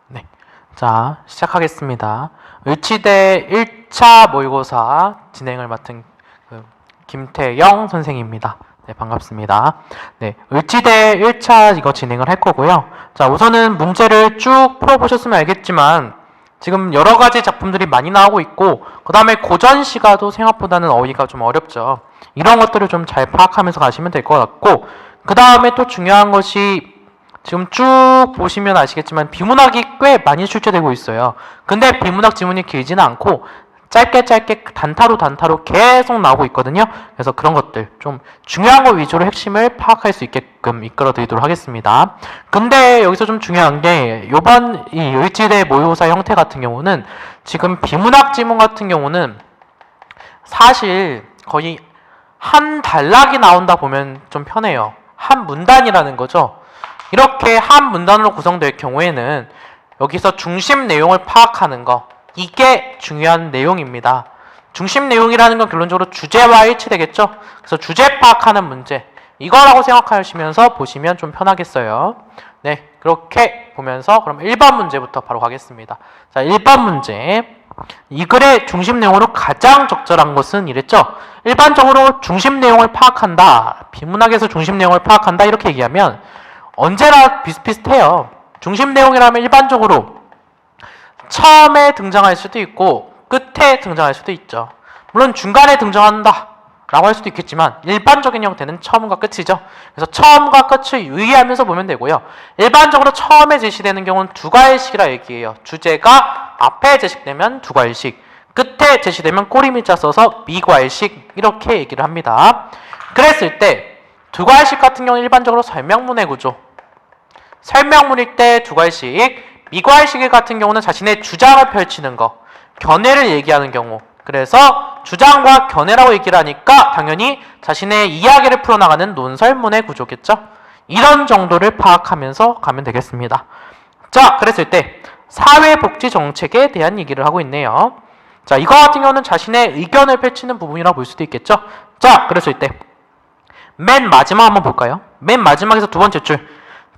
네. 자, 시작하겠습니다. 을지대 1차 모의고사 진행을 맡은 김태영 선생입니다. 네, 반갑습니다. 네, 을지대 1차 이거 진행을 할 거고요. 자, 우선은 문제를 쭉 풀어보셨으면 알겠지만 지금 여러 가지 작품들이 많이 나오고 있고 그 다음에 고전시가도 생각보다는 어휘가 좀 어렵죠. 이런 것들을 좀 잘 파악하면서 가시면 될 것 같고 그 다음에 또 중요한 것이 지금 쭉 보시면 아시겠지만 비문학이 꽤 많이 출제되고 있어요. 근데 비문학 지문이 길지는 않고 짧게 단타로 계속 나오고 있거든요. 그래서 그런 것들 좀 중요한 거 위주로 핵심을 파악할 수 있게끔 이끌어 드리도록 하겠습니다. 근데 여기서 좀 중요한 게 요번 이 을지대 모의고사 형태 같은 경우는 지금 비문학 지문 같은 경우는 사실 거의 한 단락이 나온다 보면 좀 편해요. 한 문단이라는 거죠. 이렇게 한 문단으로 구성될 경우에는 여기서 중심 내용을 파악하는 거, 이게 중요한 내용입니다. 중심 내용이라는 건 결론적으로 주제와 일치되겠죠? 그래서 주제 파악하는 문제, 이거라고 생각하시면서 보시면 좀 편하겠어요. 네, 그렇게 보면서 그럼 1번 문제부터 바로 가겠습니다. 자, 1번 문제. 이 글의 중심 내용으로 가장 적절한 것은 이랬죠? 일반적으로 중심 내용을 파악한다, 비문학에서 중심 내용을 파악한다 이렇게 얘기하면 언제나 비슷비슷해요. 중심 내용이라면 일반적으로 처음에 등장할 수도 있고 끝에 등장할 수도 있죠. 물론 중간에 등장한다 라고 할 수도 있겠지만 일반적인 형태는 처음과 끝이죠. 그래서 처음과 끝을 유의하면서 보면 되고요. 일반적으로 처음에 제시되는 경우는 두 과일식이라 얘기해요. 주제가 앞에 제시되면 두 과일식, 끝에 제시되면 꼬리밀자 써서 미과일식 이렇게 얘기를 합니다. 그랬을 때 두 과일식 같은 경우는 일반적으로 설명문의 구조, 설명문일 때 두 과일식, 미과일식 같은 경우는 자신의 주장을 펼치는 거, 견해를 얘기하는 경우. 그래서 주장과 견해라고 얘기를 하니까 당연히 자신의 이야기를 풀어나가는 논설문의 구조겠죠. 이런 정도를 파악하면서 가면 되겠습니다. 자, 그랬을 때 사회복지 정책에 대한 얘기를 하고 있네요. 자, 이거 같은 경우는 자신의 의견을 펼치는 부분이라고 볼 수도 있겠죠. 자, 그랬을 때 맨 마지막 한번 볼까요? 맨 마지막에서 두 번째 줄,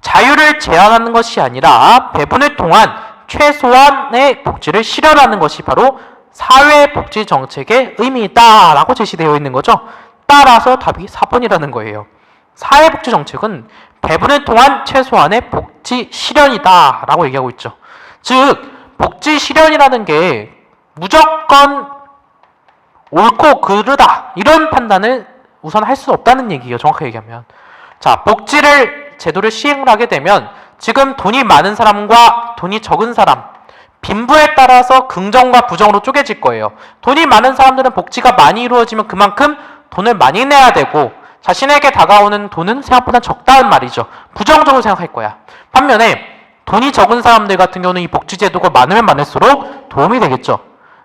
자유를 제한하는 것이 아니라 배분을 통한 최소한의 복지를 실현하는 것이 바로 사회복지 정책의 의미이다 라고 제시되어 있는 거죠. 따라서 답이 4번이라는 거예요. 사회복지 정책은 배분을 통한 최소한의 복지 실현이다 라고 얘기하고 있죠. 즉 복지 실현이라는 게 무조건 옳고 그르다 이런 판단을 우선 할 수 없다는 얘기예요. 정확하게 얘기하면. 자, 제도를 시행을 하게 되면 지금 돈이 많은 사람과 돈이 적은 사람, 빈부에 따라서 긍정과 부정으로 쪼개질 거예요. 돈이 많은 사람들은 복지가 많이 이루어지면 그만큼 돈을 많이 내야 되고 자신에게 다가오는 돈은 생각보다 적다는 말이죠. 부정적으로 생각할 거야. 반면에 돈이 적은 사람들 같은 경우는 이 복지제도가 많으면 많을수록 도움이 되겠죠.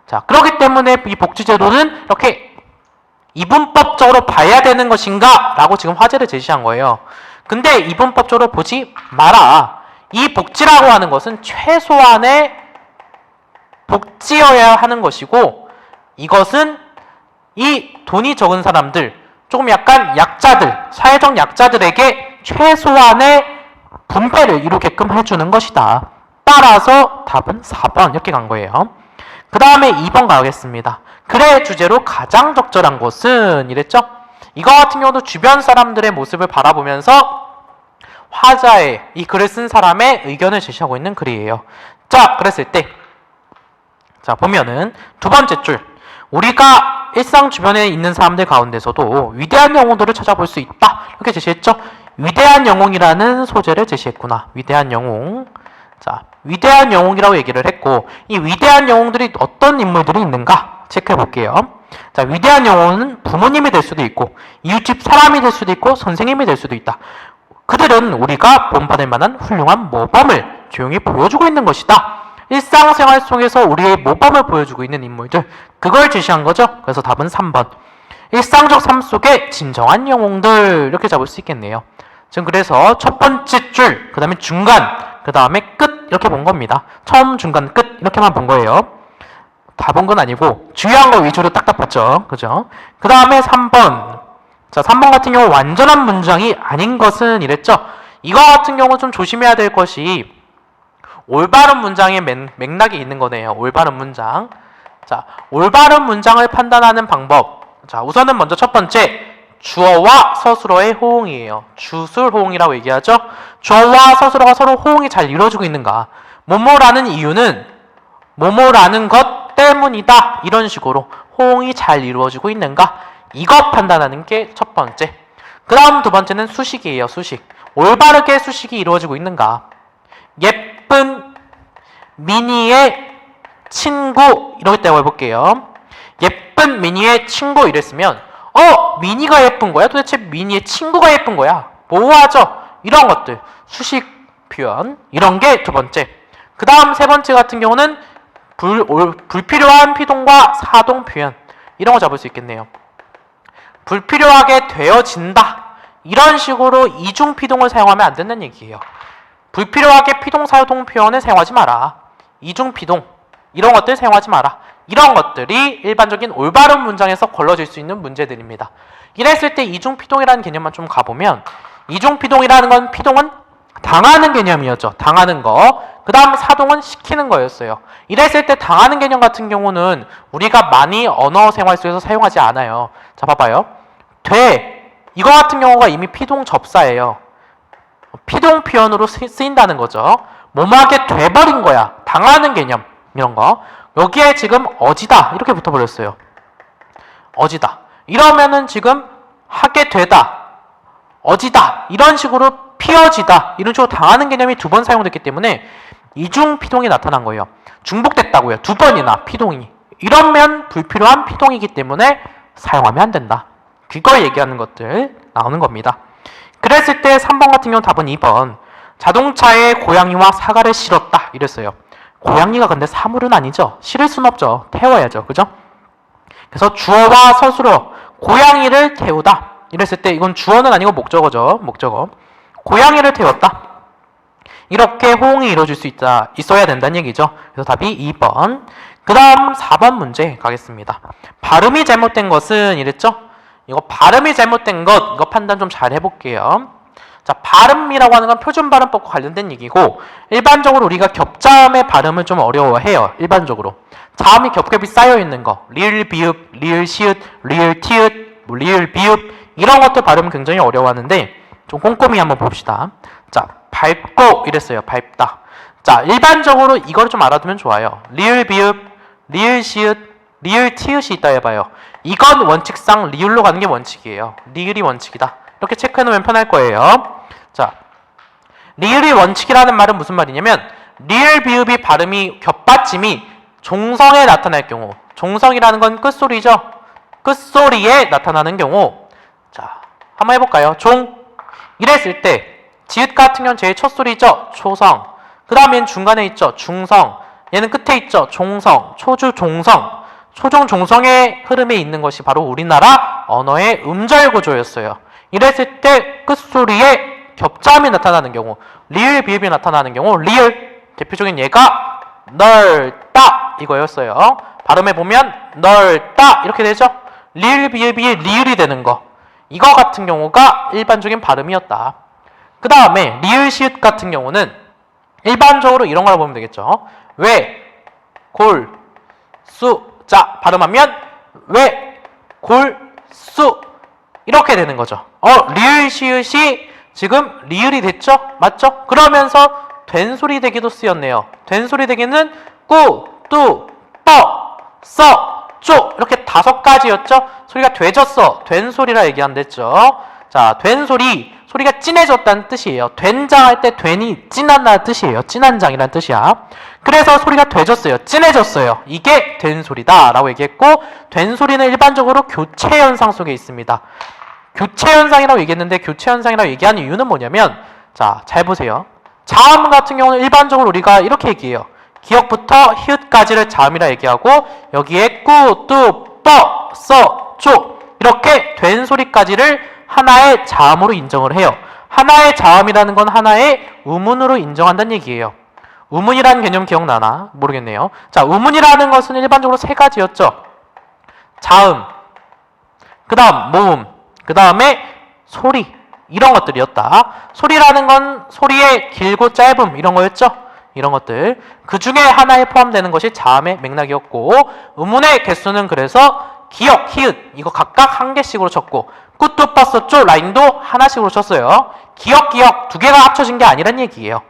자, 그렇기 때문에 이 복지제도는 이렇게 이분법적으로 봐야 되는 것인가? 라고 지금 화제를 제시한 거예요. 근데 이분법적으로 보지 마라. 이 복지라고 하는 것은 최소한의 복지여야 하는 것이고 이것은 이 돈이 적은 사람들, 조금 약간 약자들, 사회적 약자들에게 최소한의 분배를 이루게끔 해주는 것이다. 따라서 답은 4번 이렇게 간 거예요. 그 다음에 2번 가겠습니다. 글의 주제로 가장 적절한 것은 이랬죠? 이거 같은 경우도 주변 사람들의 모습을 바라보면서 화자의 이 글을 쓴 사람의 의견을 제시하고 있는 글이에요. 자, 그랬을 때 자, 보면은 두 번째 줄, 우리가 일상 주변에 있는 사람들 가운데서도 위대한 영웅들을 찾아볼 수 있다 이렇게 제시했죠. 위대한 영웅이라는 소재를 제시했구나. 위대한 영웅. 자, 위대한 영웅이라고 얘기를 했고 이 위대한 영웅들이 어떤 인물들이 있는가 체크해 볼게요. 자, 위대한 영웅은 부모님이 될 수도 있고 이웃집 사람이 될 수도 있고 선생님이 될 수도 있다. 그들은 우리가 본받을 만한 훌륭한 모범을 조용히 보여주고 있는 것이다. 일상생활 속에서 우리의 모범을 보여주고 있는 인물들, 그걸 제시한 거죠. 그래서 답은 3번. 일상적 삶 속의 진정한 영웅들 이렇게 잡을 수 있겠네요. 지금 그래서 첫 번째 줄, 그 다음에 중간, 그 다음에 끝 이렇게 본 겁니다. 처음, 중간, 끝 이렇게만 본 거예요. 다 본 건 아니고 중요한 거 위주로 딱딱 봤죠. 그죠? 그 다음에 3번. 자, 3번 같은 경우 완전한 문장이 아닌 것은 이랬죠. 이거 같은 경우 좀 조심해야 될 것이 올바른 문장의 맥락이 있는 거네요. 올바른 문장. 자, 올바른 문장을 판단하는 방법. 자, 우선은 먼저 첫 번째, 주어와 서술어의 호응이에요. 주술 호응이라고 얘기하죠. 주어와 서술어가 서로 호응이 잘 이루어지고 있는가. 뭐뭐라는 이유는 뭐뭐라는 것 때문이다. 이런 식으로 호응이 잘 이루어지고 있는가. 이것 판단하는 게 첫 번째. 그 다음 두 번째는 수식이에요. 수식. 올바르게 수식이 이루어지고 있는가. 예쁜 미니의 친구 이럴 때 해볼게요. 예쁜 미니의 친구 이랬으면 미니가 예쁜 거야? 도대체 미니의 친구가 예쁜 거야? 뭐하죠? 이런 것들 수식 표현 이런 게 두 번째. 그 다음 세 번째 같은 경우는 불필요한 피동과 사동 표현 이런 거 잡을 수 있겠네요. 불필요하게 되어진다 이런 식으로 이중 피동을 사용하면 안 된다는 얘기예요. 불필요하게 피동 사동 표현을 사용하지 마라. 이중 피동 이런 것들 사용하지 마라. 이런 것들이 일반적인 올바른 문장에서 걸러질 수 있는 문제들입니다. 이랬을 때 이중피동이라는 개념만 좀 가보면 이중피동이라는 건 피동은 당하는 개념이었죠. 당하는 거. 그 다음 사동은 시키는 거였어요. 이랬을 때 당하는 개념 같은 경우는 우리가 많이 언어 생활 속에서 사용하지 않아요. 자, 봐봐요. 돼. 이거 같은 경우가 이미 피동 접사예요. 피동 표현으로 쓰인다는 거죠. 뭐뭐하게 돼버린 거야. 당하는 개념. 이런 거. 여기에 지금 어지다 이렇게 붙어버렸어요. 어지다 이러면은 지금 하게 되다 어지다 이런 식으로 피어지다 이런 식으로 당하는 개념이 두 번 사용됐기 때문에 이중 피동이 나타난 거예요. 중복됐다고요. 두 번이나 피동이. 이러면 불필요한 피동이기 때문에 사용하면 안 된다. 그걸 얘기하는 것들 나오는 겁니다. 그랬을 때 3번 같은 경우 답은 2번. 자동차에 고양이와 사과를 실었다 이랬어요. 고양이가 근데 사물은 아니죠. 실을 순 없죠. 태워야죠. 그죠? 그래서 주어와 서술어 고양이를 태우다 이랬을 때 이건 주어는 아니고 목적어죠. 목적어. 고양이를 태웠다. 이렇게 호응이 이루어질 수 있어야 된다는 얘기죠. 그래서 답이 2번. 그 다음 4번 문제 가겠습니다. 발음이 잘못된 것은 이랬죠? 이거 발음이 잘못된 것 이거 판단 좀 잘 해볼게요. 자, 발음이라고 하는 건 표준 발음법과 관련된 얘기고 일반적으로 우리가 겹자음의 발음을 좀 어려워해요. 일반적으로. 자음이 겹겹이 쌓여 있는 거. 리을 비읍, 리을 시읒, 리을 티읒, 리을 비읍 이런 것들 발음 굉장히 어려워하는데 좀 꼼꼼히 한번 봅시다. 자, 밟고 이랬어요. 밟다. 자, 일반적으로 이걸 좀 알아두면 좋아요. 리을 비읍, 리을 시읒, 리을 티읒이 있다 해봐요. 이건 원칙상 리을로 가는 게 원칙이에요. 리을이 원칙이다. 이렇게 체크해놓으면 편할 거예요. 자, 리을이 원칙이라는 말은 무슨 말이냐면 리을 비읍이 발음이 겹받침이 종성에 나타날 경우 종성이라는 건 끝소리죠. 끝소리에 나타나는 경우 자, 한번 해볼까요? 종 이랬을 때 지읒 같은 경우는 제일 첫 소리죠. 초성 그 다음엔 중간에 있죠. 중성 얘는 끝에 있죠. 종성 초주 종성 초종 종성의 흐름에 있는 것이 바로 우리나라 언어의 음절 구조였어요. 이랬을 때 끝소리에 겹자음이 나타나는 경우 리을 비읍이 나타나는 경우 리을 대표적인 예가 넓다 이거였어요. 발음해 보면 넓다 이렇게 되죠. 리을 비읍이 리을이 되는 거 이거 같은 경우가 일반적인 발음이었다. 그 다음에 리을 시읒 같은 경우는 일반적으로 이런 걸 보면 되겠죠. 왜, 골, 수 자 발음하면 왜, 골, 수 이렇게 되는 거죠. 리을 시읒이 지금 리을이 됐죠? 맞죠? 그러면서 된소리 되기도 쓰였네요. 된소리 되기는 꾸, 뚜, 뻐, 써, 쪼 이렇게 5가지였죠? 소리가 되졌어. 된소리라 얘기 안 됐죠? 자, 된소리 소리가 진해졌다는 뜻이에요. 된장 할 때 된이 진하다는 뜻이에요. 진한장이라는 뜻이야. 그래서 소리가 되졌어요. 진해졌어요. 이게 된소리다 라고 얘기했고 된소리는 일반적으로 교체 현상 속에 있습니다. 교체 현상이라고 얘기했는데 교체 현상이라고 얘기하는 이유는 뭐냐면 자, 잘 보세요. 자음 같은 경우는 일반적으로 우리가 이렇게 얘기해요. 기역부터 히읗까지를 자음이라 얘기하고 여기에 꾸, 뚜, 뻐, 써, 쪼 이렇게 된 소리까지를 하나의 자음으로 인정을 해요. 하나의 자음이라는 건 하나의 우문으로 인정한다는 얘기예요. 우문이라는 개념 기억나나? 모르겠네요. 자, 우문이라는 것은 일반적으로 3가지였죠. 자음, 그 다음 모음, 그 다음에 소리 이런 것들이었다. 소리라는 건 소리의 길고 짧음 이런 거였죠. 이런 것들. 그 중에 하나에 포함되는 것이 자음의 맥락이었고, 의문의 개수는 그래서 기역, 히읗 이거 각각 한 개씩으로 쳤고, 꾸뚜 빠서쪼 라인도 하나씩으로 쳤어요. 기역, 기역 두 개가 합쳐진 게 아니란 얘기예요.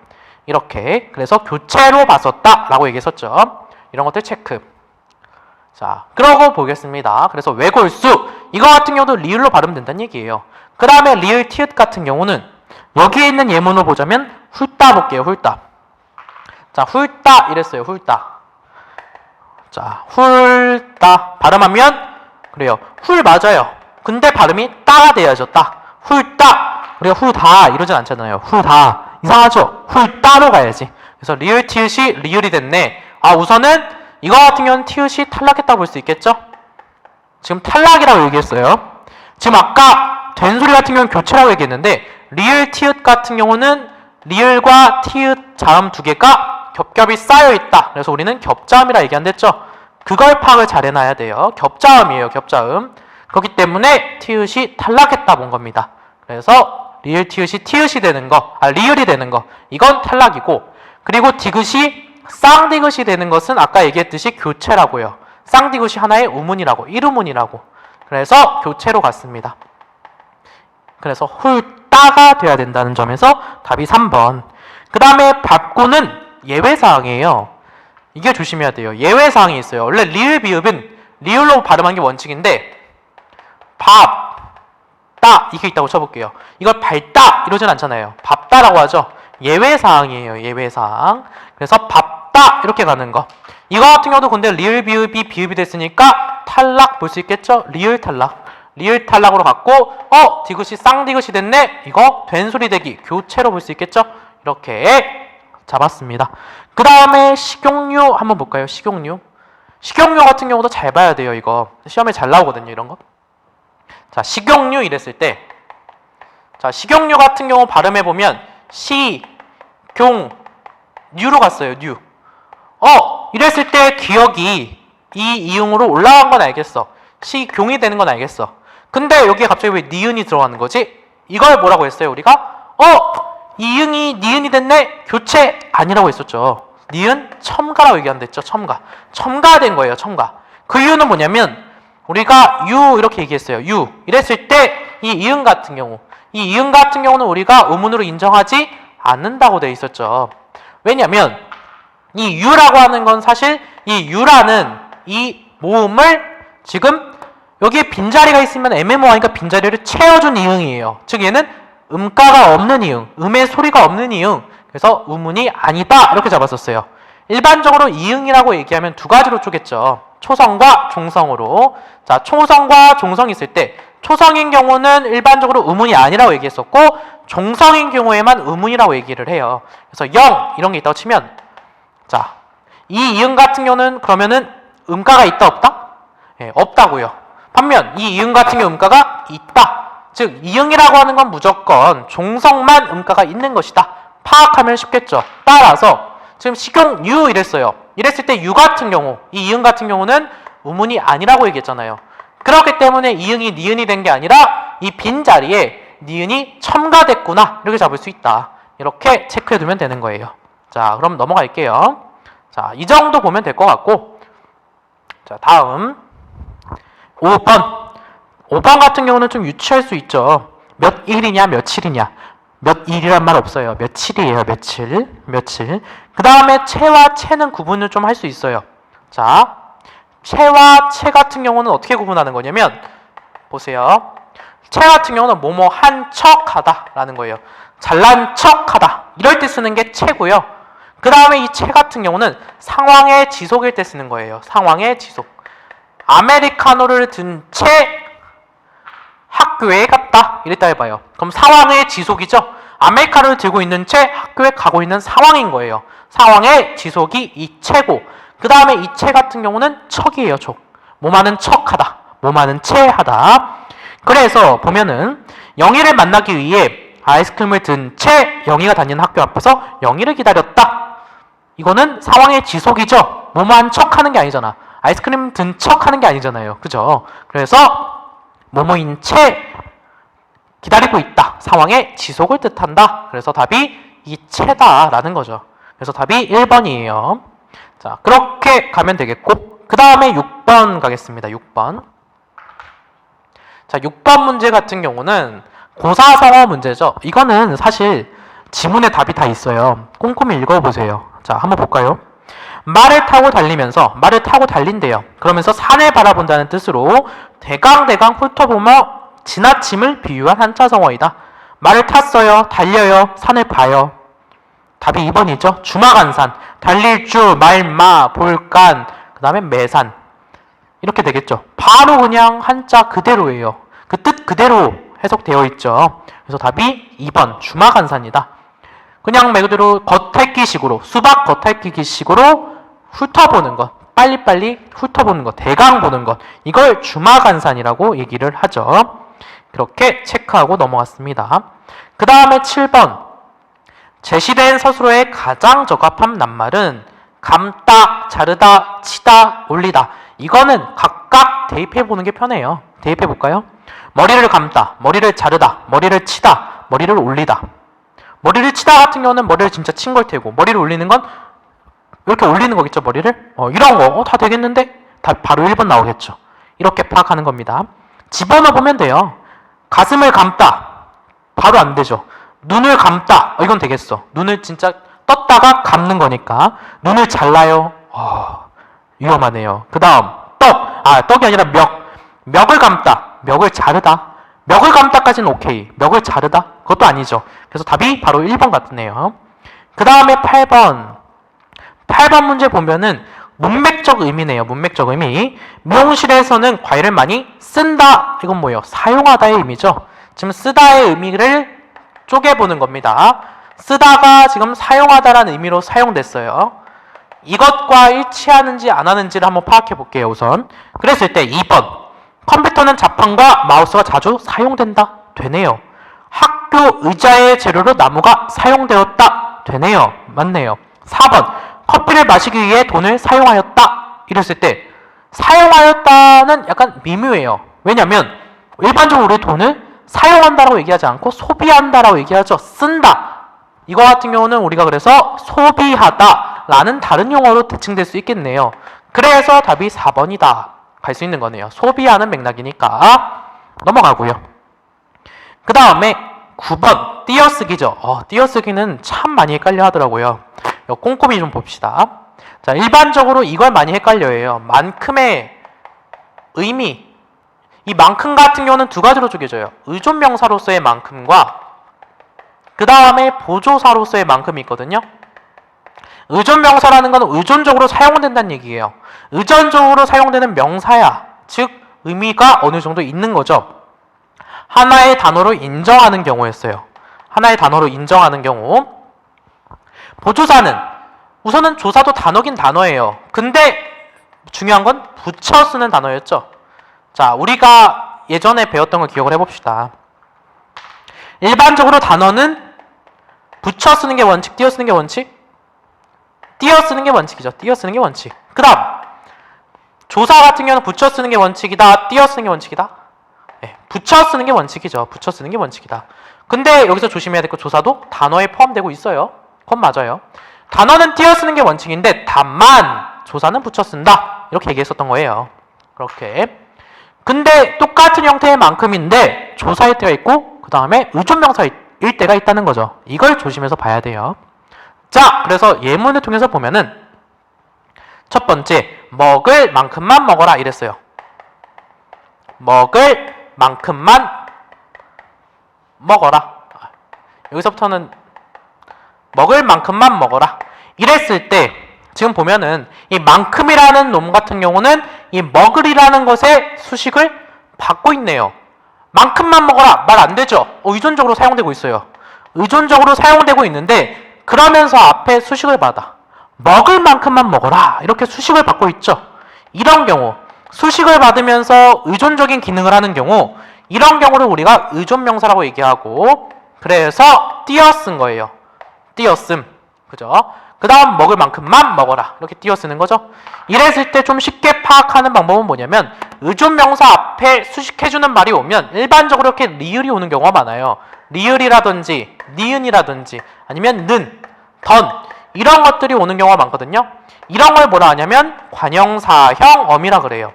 이렇게. 그래서 교체로 봤었다 라고 얘기했었죠. 이런 것들 체크. 자, 그러고 보겠습니다. 그래서 외골수 이거 같은 경우도 리을로 발음되면 된다는 얘기예요. 그 다음에 리을 티읕 같은 경우는 여기에 있는 예문을 보자면 훌따 볼게요. 훌따. 자, 훌따 이랬어요. 훌따. 자, 훌따 발음하면 그래요. 훌 맞아요. 근데 발음이 따가 돼야죠. 따. 훌따. 우리가 훌다 이러진 않잖아요. 훌다. 이상하죠? 훌따로 가야지. 그래서 리을 티읕이 리을이 됐네. 아, 우선은 이거 같은 경우는 티읕이 탈락했다고 볼 수 있겠죠? 지금 탈락이라고 얘기했어요. 지금 아까 된 소리 같은 경우는 교체라고 얘기했는데 리을 티읕 같은 경우는 리을과 티읕 자음 두 개가 겹겹이 쌓여있다. 그래서 우리는 겹자음이라 얘기 안 됐죠? 그걸 파악을 잘 해놔야 돼요. 겹자음이에요. 겹자음. 그렇기 때문에 티읕이 탈락했다 본 겁니다. 그래서 리을 티읕이 티읕이 되는 거, 리을이 되는 거 이건 탈락이고, 그리고 디귿이 쌍디귿이 되는 것은 아까 얘기했듯이 교체라고요. 쌍디귿이 하나의 우문이라고, 일우문이라고. 그래서 교체로 갔습니다. 그래서 훌따가 돼야 된다는 점에서 답이 3번. 그 다음에 밥구는 예외사항이에요. 이게 조심해야 돼요. 예외사항이 있어요. 원래 리을 비읍은 리을로 발음한 게 원칙인데 밥, 따 이게 있다고 쳐볼게요. 이걸 발따 이러진 않잖아요. 밥따라고 하죠. 예외사항이에요. 예외사항. 그래서 밥따 이렇게 가는 거. 이거 같은 경우도 근데 리을 비읍이 비읍이 됐으니까 탈락 볼 수 있겠죠? 리을 탈락. 리을 탈락으로 갔고, 디귿이 쌍디귿이 됐네? 이거 된 소리 되기 교체로 볼 수 있겠죠? 이렇게 잡았습니다. 그 다음에 식용유 한번 볼까요? 식용유. 식용유 같은 경우도 잘 봐야 돼요. 이거 시험에 잘 나오거든요. 이런 거. 자, 식용유 이랬을 때, 자, 식용유 같은 경우 발음해보면 시, 경, 뉴로 갔어요. 뉴. 이랬을 때 기억이 이 이응으로 올라간 건 알겠어. 시경이 되는 건 알겠어. 근데 여기에 갑자기 왜 니은이 들어가는 거지? 이걸 뭐라고 했어요? 우리가 이응이 니은이 됐네? 교체 아니라고 했었죠. 니은 첨가라고 얘기 안 됐죠. 첨가. 첨가된 거예요. 첨가. 그 이유는 뭐냐면 우리가 유 이렇게 얘기했어요. 유 이랬을 때 이 이응 같은 경우, 이 이응 같은 경우는 우리가 의문으로 인정하지 않는다고 돼 있었죠. 왜냐면 이 유라고 하는 건 사실 이 유라는 이 모음을 지금 여기에 빈자리가 있으면 애매모호하니까 빈자리를 채워준 이응이에요. 즉 얘는 음가가 없는 이응, 음의 소리가 없는 이응. 그래서 의문이 아니다 이렇게 잡았었어요. 일반적으로 이응이라고 얘기하면 두 가지로 쪼갰죠. 초성과 종성으로. 자, 초성과 종성이 있을 때 초성인 경우는 일반적으로 의문이 아니라고 얘기했었고 종성인 경우에만 의문이라고 얘기를 해요. 그래서 영 이런 게 있다고 치면, 자, 이 이응 같은 경우는 그러면은 음가가 있다 없다? 예, 없다고요. 반면 이 이응 같은 경우 음가가 있다. 즉 이응이라고 하는 건 무조건 종성만 음가가 있는 것이다. 파악하면 쉽겠죠. 따라서 지금 식용유 이랬어요. 이랬을 때 유 같은 경우, 이 이응 같은 경우는 의문이 아니라고 얘기했잖아요. 그렇기 때문에 이응이 니은이 된 게 아니라 이 빈자리에 니은이 첨가됐구나 이렇게 잡을 수 있다. 이렇게 체크해두면 되는 거예요. 자, 그럼 넘어갈게요. 자, 이 정도 보면 될 것 같고, 자, 다음 5번. 5번 같은 경우는 좀 유치할 수 있죠. 몇 일이냐 며칠이냐. 몇 일이란 말 없어요. 며칠이에요. 며칠. 그 다음에 채와 채는 구분을 좀 할 수 있어요. 자, 채와 채 같은 경우는 어떻게 구분하는 거냐면, 보세요. 채 같은 경우는 뭐뭐 한 척하다 라는 거예요. 잘난 척하다 이럴 때 쓰는 게 채고요. 그 다음에 이 채 같은 경우는 상황의 지속일 때 쓰는 거예요. 상황의 지속. 아메리카노를 든 채 학교에 갔다 이랬다 해봐요. 그럼 상황의 지속이죠. 아메리카노를 들고 있는 채 학교에 가고 있는 상황인 거예요. 상황의 지속이 이 채고, 그 다음에 이 채 같은 경우는 척이에요. 척. 뭐하는 척하다, 뭐하는 채하다. 그래서 보면은 영희를 만나기 위해 아이스크림을 든 채 영희가 다니는 학교 앞에서 영희를 기다렸다. 이거는 상황의 지속이죠. 뭐뭐한 척하는 게 아니잖아. 아이스크림 든 척하는 게 아니잖아요. 그죠? 그래서 뭐뭐인 채 기다리고 있다. 상황의 지속을 뜻한다. 그래서 답이 이 채다라는 거죠. 그래서 답이 1번이에요. 자, 그렇게 가면 되겠고, 그 다음에 6번 가겠습니다. 6번. 자, 6번 문제 같은 경우는 고사성어 문제죠. 이거는 사실 지문에 답이 다 있어요. 꼼꼼히 읽어보세요. 자, 한번 볼까요? 말을 타고 달린대요. 그러면서 산을 바라본다는 뜻으로 대강 훑어보며 지나침을 비유한 한자성어이다. 말을 탔어요. 달려요. 산을 봐요. 답이 2번이죠. 주마간산. 달릴 주, 말마, 볼간, 그 다음에 매산. 이렇게 되겠죠. 바로 그냥 한자 그대로예요. 그 뜻 그대로 해석되어 있죠. 그래서 답이 2번 주마간산이다. 그냥 말 그대로 겉핥기식으로, 수박 겉핥기식으로 훑어보는 것, 빨리빨리 훑어보는 것, 대강 보는 것, 이걸 주마간산이라고 얘기를 하죠. 그렇게 체크하고 넘어갔습니다. 그 다음에 7번. 제시된 서술어의 가장 적합한 낱말은 감다, 자르다, 치다, 올리다. 이거는 각각 대입해보는 게 편해요. 대입해볼까요? 머리를 감다, 머리를 자르다, 머리를 치다, 머리를 올리다. 머리를 치다 같은 경우는 머리를 진짜 친 걸 테고, 머리를 올리는 건 이렇게 올리는 거겠죠, 머리를? 이런 거, 다 되겠는데? 다 바로 1번 나오겠죠. 이렇게 파악하는 겁니다. 집어넣어 보면 돼요. 가슴을 감다. 바로 안 되죠. 눈을 감다. 이건 되겠어. 눈을 진짜 떴다가 감는 거니까. 눈을 잘라요. 위험하네요. 그 다음, 떡이 아니라 멱을 감다. 멱을 자르다. 멱을 감다까지는 오케이. 멱을 자르다? 그것도 아니죠. 그래서 답이 바로 1번 같네요. 그 다음에 8번. 8번 문제 보면은 문맥적 의미네요. 문맥적 의미. 미용실에서는 과일을 많이 쓴다. 이건 뭐예요? 사용하다의 의미죠. 지금 쓰다의 의미를 쪼개보는 겁니다. 쓰다가 지금 사용하다라는 의미로 사용됐어요. 이것과 일치하는지 안 하는지를 한번 파악해 볼게요. 우선. 그랬을 때 2번. 컴퓨터는 자판과 마우스가 자주 사용된다. 되네요. 학교 의자의 재료로 나무가 사용되었다. 되네요. 맞네요. 4번. 커피를 마시기 위해 돈을 사용하였다. 이랬을 때 사용하였다는 약간 미묘해요. 왜냐면 일반적으로 우리 돈을 사용한다라고 얘기하지 않고 소비한다라고 얘기하죠. 쓴다. 이거 같은 경우는 우리가 그래서 소비하다라는 다른 용어로 대칭될 수 있겠네요. 그래서 답이 4번이다. 갈 수 있는 거네요. 소비하는 맥락이니까 넘어가고요. 그 다음에 9번 띄어쓰기죠. 띄어쓰기는 참 많이 헷갈려 하더라고요. 꼼꼼히 좀 봅시다. 자, 일반적으로 이걸 많이 헷갈려해요. 만큼의 의미. 이 만큼 같은 경우는 두 가지로 쪼개져요. 의존명사로서의 만큼과 그 다음에 보조사로서의 만큼이 있거든요. 의존명사라는 건 의존적으로 사용된다는 얘기예요. 의존적으로 사용되는 명사야. 즉 의미가 어느 정도 있는 거죠. 하나의 단어로 인정하는 경우였어요. 하나의 단어로 인정하는 경우. 보조사는 우선은 조사도 단어긴 단어예요. 근데 중요한 건 붙여 쓰는 단어였죠. 자, 우리가 예전에 배웠던 걸 기억을 해봅시다. 일반적으로 단어는 붙여 쓰는 게 원칙, 띄어 쓰는 게 원칙? 띄어 쓰는 게 원칙이죠. 띄어 쓰는 게 원칙. 그 다음 조사 같은 경우는 붙여 쓰는 게 원칙이다, 띄어 쓰는 게 원칙이다? 네, 붙여 쓰는 게 원칙이죠. 붙여 쓰는 게 원칙이다. 근데 여기서 조심해야 될 거 조사도 단어에 포함되고 있어요. 그건 맞아요. 단어는 띄어 쓰는 게 원칙인데 다만 조사는 붙여 쓴다. 이렇게 얘기했었던 거예요. 그렇게. 근데 똑같은 형태의 만큼인데 조사일 때가 있고 그 다음에 의존명사일 때가 있다는 거죠. 이걸 조심해서 봐야 돼요. 자, 그래서 예문을 통해서 보면은 첫 번째, 먹을 만큼만 먹어라 이랬어요. 먹을 만큼만 먹어라. 여기서부터는 먹을 만큼만 먹어라. 이랬을 때 지금 보면은 이 만큼이라는 놈 같은 경우는 이 먹을이라는 것의 수식을 받고 있네요. 만큼만 먹어라. 말 안 되죠. 의존적으로 사용되고 있어요. 의존적으로 사용되고 있는데 그러면서 앞에 수식을 받아. 먹을 만큼만 먹어라. 이렇게 수식을 받고 있죠. 이런 경우 수식을 받으면서 의존적인 기능을 하는 경우 이런 경우를 우리가 의존명사라고 얘기하고 그래서 띄어 쓴 거예요. 띄어씀. 그죠? 그 다음 먹을 만큼만 먹어라. 이렇게 띄어 쓰는 거죠. 이랬을 때 좀 쉽게 파악하는 방법은 뭐냐면 의존명사 앞에 수식해주는 말이 오면 일반적으로 이렇게 리을이 오는 경우가 많아요. 리을이라든지 니은이라든지 아니면 는, 던 이런 것들이 오는 경우가 많거든요. 이런 걸 뭐라 하냐면 관형사형 어미라 그래요.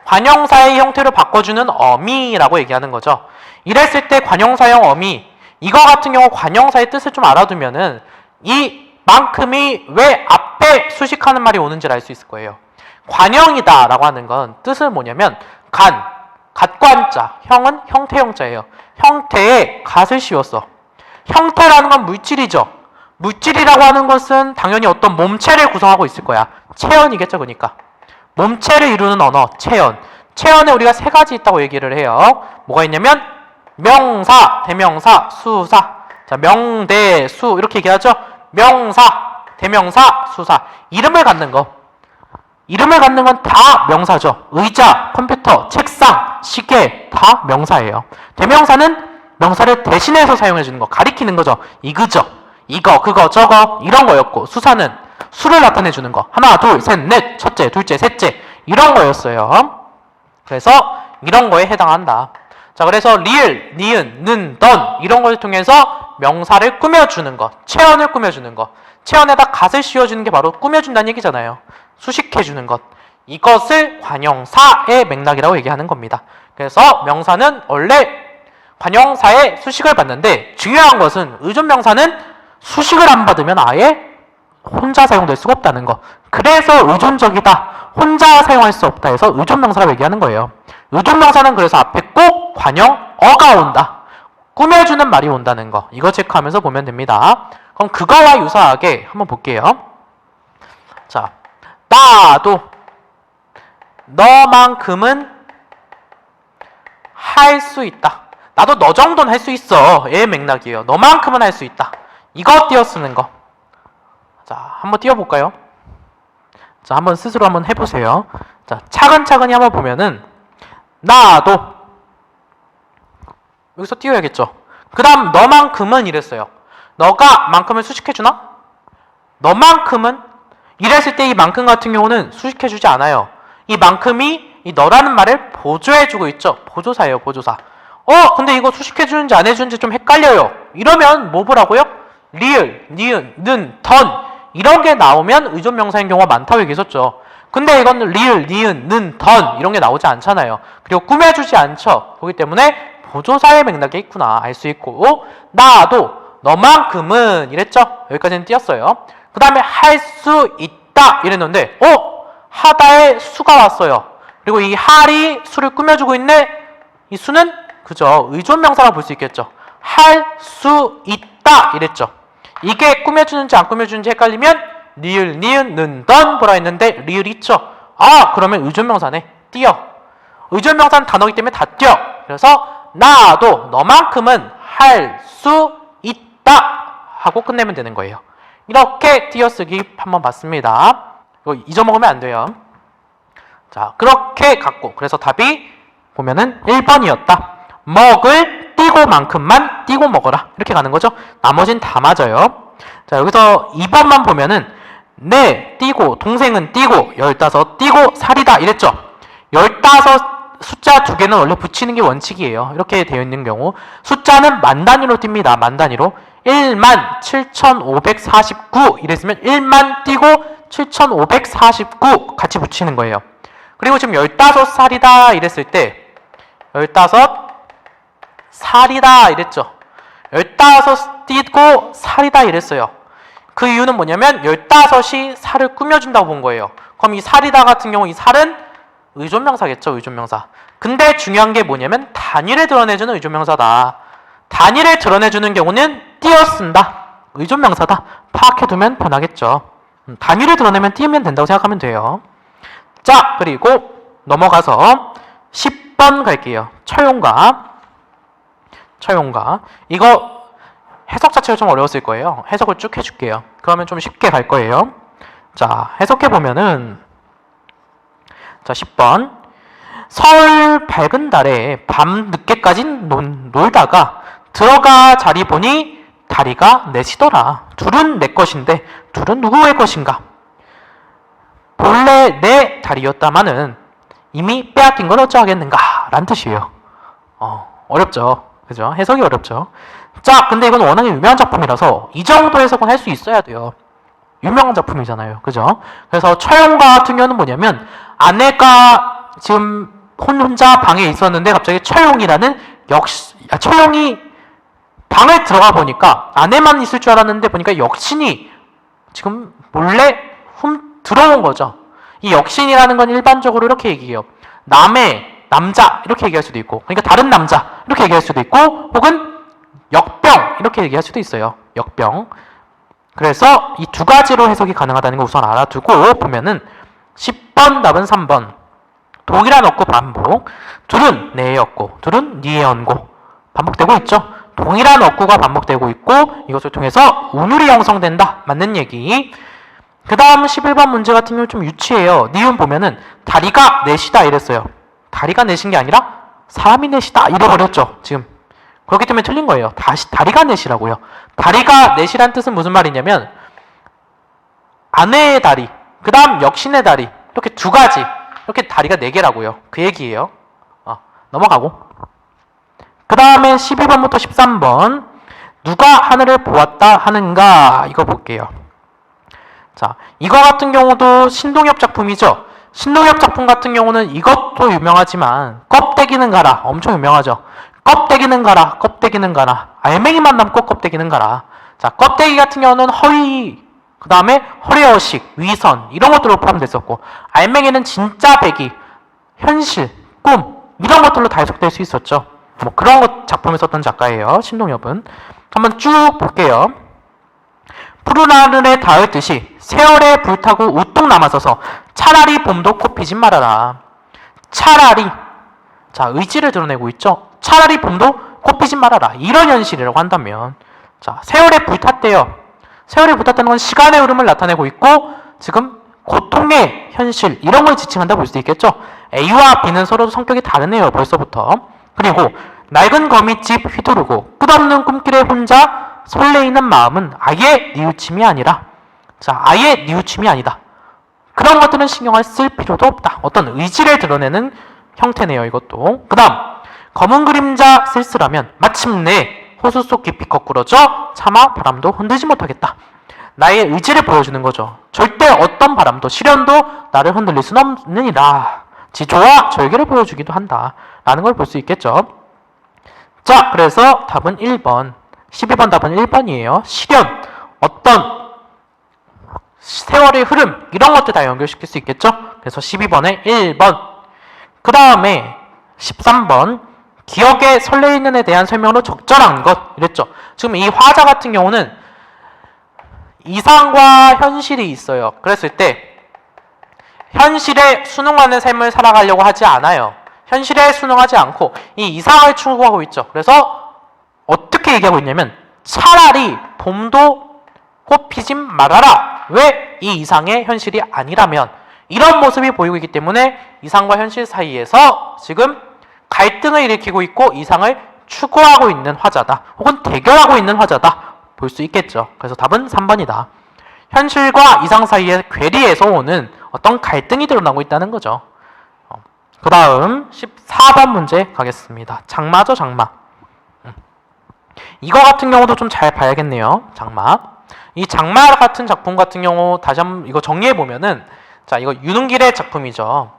관형사의 형태로 바꿔주는 어미라고 얘기하는 거죠. 이랬을 때 관형사형 어미, 이거 같은 경우 관형사의 뜻을 좀 알아두면은 이 만큼이 왜 앞에 수식하는 말이 오는지를 알 수 있을 거예요. 관형이다 라고 하는 건 뜻은 뭐냐면 갓관자, 형은 형태 형자예요. 형태에 갓을 씌웠어. 형태라는 건 물질이죠. 물질이라고 하는 것은 당연히 어떤 몸체를 구성하고 있을 거야. 체연이겠죠, 그러니까. 몸체를 이루는 언어, 체연. 체연에 우리가 세 가지 있다고 얘기를 해요. 뭐가 있냐면 명사, 대명사, 수사. 자, 명대, 수 이렇게 얘기하죠. 명사, 대명사, 수사. 이름을 갖는 거. 이름을 갖는 건 다 명사죠. 의자, 컴퓨터, 책상, 시계 다 명사예요. 대명사는 명사를 대신해서 사용해 주는 거, 가리키는 거죠. 이그저, 이거, 그거, 저거 이런 거였고, 수사는 수를 나타내 주는 거. 하나, 둘, 셋, 넷, 첫째, 둘째, 셋째 이런 거였어요. 그래서 이런 거에 해당한다. 자, 그래서 리을, 니은, 는, 던 이런 걸 통해서 명사를 꾸며주는 것, 체언을 꾸며주는 것. 체언에다 갓을 씌워주는 게 바로 꾸며준다는 얘기잖아요. 수식해주는 것. 이것을 관형사의 맥락이라고 얘기하는 겁니다. 그래서 명사는 원래 관형사의 수식을 받는데 중요한 것은 의존명사는 수식을 안 받으면 아예 혼자 사용될 수가 없다는 거. 그래서 의존적이다, 혼자 사용할 수 없다 해서 의존명사라고 얘기하는 거예요. 의존명사는 그래서 앞에 꼭 관형어가 온다, 꾸며주는 말이 온다는 거. 이거 체크하면서 보면 됩니다. 그럼 그거와 유사하게 한번 볼게요. 자, 나도 너만큼은 할 수 있다. 나도 너 정도는 할 수 있어. 얘의 맥락이에요. 너만큼은 할 수 있다. 이거 띄어 쓰는 거. 자, 한번 띄워볼까요? 자, 한번 스스로 한번 해보세요. 자, 차근차근히 한번 보면은 나도 여기서 띄워야겠죠. 그 다음 너만큼은 이랬어요. 너가 만큼을 수식해주나? 너만큼은 이랬을 때 이 만큼 같은 경우는 수식해주지 않아요. 이 만큼이 이 너라는 말을 보조해주고 있죠. 보조사예요, 보조사. 근데 이거 수식해주는지 안 해주는지 좀 헷갈려요. 이러면 뭐 보라고요? 리을, 니은, 는, 던 이런 게 나오면 의존명사인 경우가 많다고 얘기했었죠. 근데 이건 리을, 니은, 는, 던 이런 게 나오지 않잖아요. 그리고 꾸며주지 않죠. 그렇기 때문에 보조사의 맥락에 있구나 알 수 있고, 나도 너만큼은 이랬죠. 여기까지는 띄었어요. 그 다음에 할 수 있다 이랬는데 하다에 수가 왔어요. 그리고 이 할이 수를 꾸며주고 있네. 이 수는 그죠, 의존명사라고 볼 수 있겠죠. 할 수 있다 이랬죠. 이게 꾸며주는지 안 꾸며주는지 헷갈리면 리을, 니은, 는, 던 보라 했는데 리을 있죠. 그러면 의존명사네. 띄어. 의존명사는 단어이기 때문에 다 띄어. 그래서 나도 너만큼은 할 수 있다 하고 끝내면 되는 거예요. 이렇게 띄어쓰기 한번 봤습니다. 이거 잊어먹으면 안 돼요. 자, 그렇게 갖고, 그래서 답이 보면은 1번이었다. 먹을 띄고 만큼만 띄고 먹어라. 이렇게 가는 거죠. 나머진 다 맞아요. 자, 여기서 2번만 보면은 네 띄고, 동생은 띄고, 15 띄고, 살이다 이랬죠. 15 숫자 두 개는 원래 붙이는 게 원칙이에요. 이렇게 되어 있는 경우 숫자는 만 단위로 띱니다. 만 단위로 17,549 이랬으면 1만 띄고 7,549 같이 붙이는 거예요. 그리고 지금 15살이다 이랬을 때 15살이다 이랬죠. 15 띄고 살이다 이랬어요. 그 이유는 뭐냐면 15이 살을 꾸며준다고 본 거예요. 그럼 이 살이다 같은 경우 이 살은 의존명사겠죠. 의존명사. 근데 중요한 게 뭐냐면 단위를 드러내주는 의존명사다. 단위를 드러내주는 경우는 띄어 쓴다. 의존명사다. 파악해두면 편하겠죠. 단위를 드러내면 띄우면 된다고 생각하면 돼요. 자, 그리고 넘어가서 10번 갈게요. 처용과. 이거 해석 자체가 좀 어려웠을 거예요. 해석을 쭉 해줄게요. 그러면 좀 쉽게 갈 거예요. 자, 해석해보면은 자, 10번. 설 밝은 달에 밤 늦게까지 놀다가 들어가 자리 보니 다리가 넷이더라. 둘은 내 것인데 둘은 누구의 것인가? 본래 내 다리였다마는 이미 빼앗긴 걸 어쩌하겠는가? 라는 뜻이에요. 어렵죠. 그죠? 해석이 어렵죠. 자, 근데 이건 워낙에 유명한 작품이라서 이 정도 해석은 할 수 있어야 돼요. 유명한 작품이잖아요. 그죠? 그래서 처형과 같은 경우는 뭐냐면 아내가 지금 혼자 방에 있었는데 갑자기 처형이라는 처형이 방에 들어가 보니까 아내만 있을 줄 알았는데 보니까 역신이 지금 몰래 들어온 거죠. 이 역신이라는 건 일반적으로 이렇게 얘기해요. 남자 이렇게 얘기할 수도 있고, 그러니까 다른 남자 이렇게 얘기할 수도 있고, 혹은 역병 이렇게 얘기할 수도 있어요. 역병. 그래서 이 두 가지로 해석이 가능하다는 거 우선 알아두고 보면은 10번 답은 3번. 동일한 어구 반복. 둘은 내의 어구, 둘은 니의 언고. 반복되고 있죠. 동일한 어구가 반복되고 있고 이것을 통해서 운율이 형성된다. 맞는 얘기. 그 다음 11번 문제 같은 경우 좀 유치해요. 니은 보면은 다리가 넷이다 이랬어요. 다리가 넷인 게 아니라 사람이 넷이다 이래버렸죠. 지금. 그렇기 때문에 틀린 거예요. 다리가 넷이라고요. 다리가 넷이란 뜻은 무슨 말이냐면 아내의 다리, 그 다음 역신의 다리, 이렇게 두 가지, 이렇게 다리가 네 개라고요. 그 얘기예요. 넘어가고. 그 다음에 12번부터 13번 누가 하늘을 보았다 하는가 이거 볼게요. 자, 이거 같은 경우도 신동엽 작품이죠. 신동엽 작품 같은 경우는 이것도 유명하지만 껍데기는 가라 엄청 유명하죠. 껍데기는 가라, 껍데기는 가라. 알맹이만 남고 껍데기는 가라. 자, 껍데기 같은 경우는 허리, 그 다음에 허리허식, 위선 이런 것들로 포함됐었고, 알맹이는 진짜 배기, 현실, 꿈 이런 것들로 다 해석될 수 있었죠. 뭐 그런 것 작품을 썼던 작가예요. 신동엽은. 한번 쭉 볼게요. 푸른 하늘에 닿을 듯이 세월에 불타고 우뚝 남아서서 차라리 봄도 꽃피지 말아라. 차라리, 자, 의지를 드러내고 있죠. 차라리 봄도 꽃피지 말아라. 이런 현실이라고 한다면, 자, 세월에 불탔대요. 세월에 불탔다는 건 시간의 흐름을 나타내고 있고 지금 고통의 현실 이런 걸 지칭한다 볼 수 있겠죠. A와 B는 서로 성격이 다르네요. 벌써부터. 그리고 낡은 거미집 휘두르고 끝없는 꿈길에 혼자 설레이는 마음은 아예 뉘우침이 아니라, 자, 아예 뉘우침이 아니다. 그런 것들은 신경을 쓸 필요도 없다. 어떤 의지를 드러내는 형태네요. 이것도. 그 다음 검은 그림자 쓸쓸하면 마침내 호수 속 깊이 거꾸러져 차마 바람도 흔들지 못하겠다. 나의 의지를 보여주는 거죠. 절대 어떤 바람도 시련도 나를 흔들릴 수는 없느니라. 지조와 절개를 보여주기도 한다. 라는 걸 볼 수 있겠죠. 자, 그래서 답은 1번. 12번 답은 1번이에요. 시련, 어떤 세월의 흐름 이런 것들 다 연결시킬 수 있겠죠. 그래서 12번에 1번. 그 다음에 13번 기억에 설레이는에 대한 설명으로 적절한 것 이랬죠. 지금 이 화자 같은 경우는 이상과 현실이 있어요. 그랬을 때 현실에 순응하는 삶을 살아가려고 하지 않아요. 현실에 순응하지 않고 이 이상을 추구하고 있죠. 그래서 어떻게 얘기하고 있냐면 차라리 봄도 꽃피지 말아라. 왜 이 이상의 현실이 아니라면, 이런 모습이 보이고 있기 때문에 이상과 현실 사이에서 지금 갈등을 일으키고 있고 이상을 추구하고 있는 화자다. 혹은 대결하고 있는 화자다. 볼 수 있겠죠. 그래서 답은 3번이다. 현실과 이상 사이의 괴리에서 오는 어떤 갈등이 드러나고 있다는 거죠. 그 다음 14번 문제 가겠습니다. 장마죠, 장마. 이거 같은 경우도 좀 잘 봐야겠네요. 장마. 이 장마 같은 작품 같은 경우 다시 한번 이거 정리해 보면은, 자, 이거 윤은길의 작품이죠.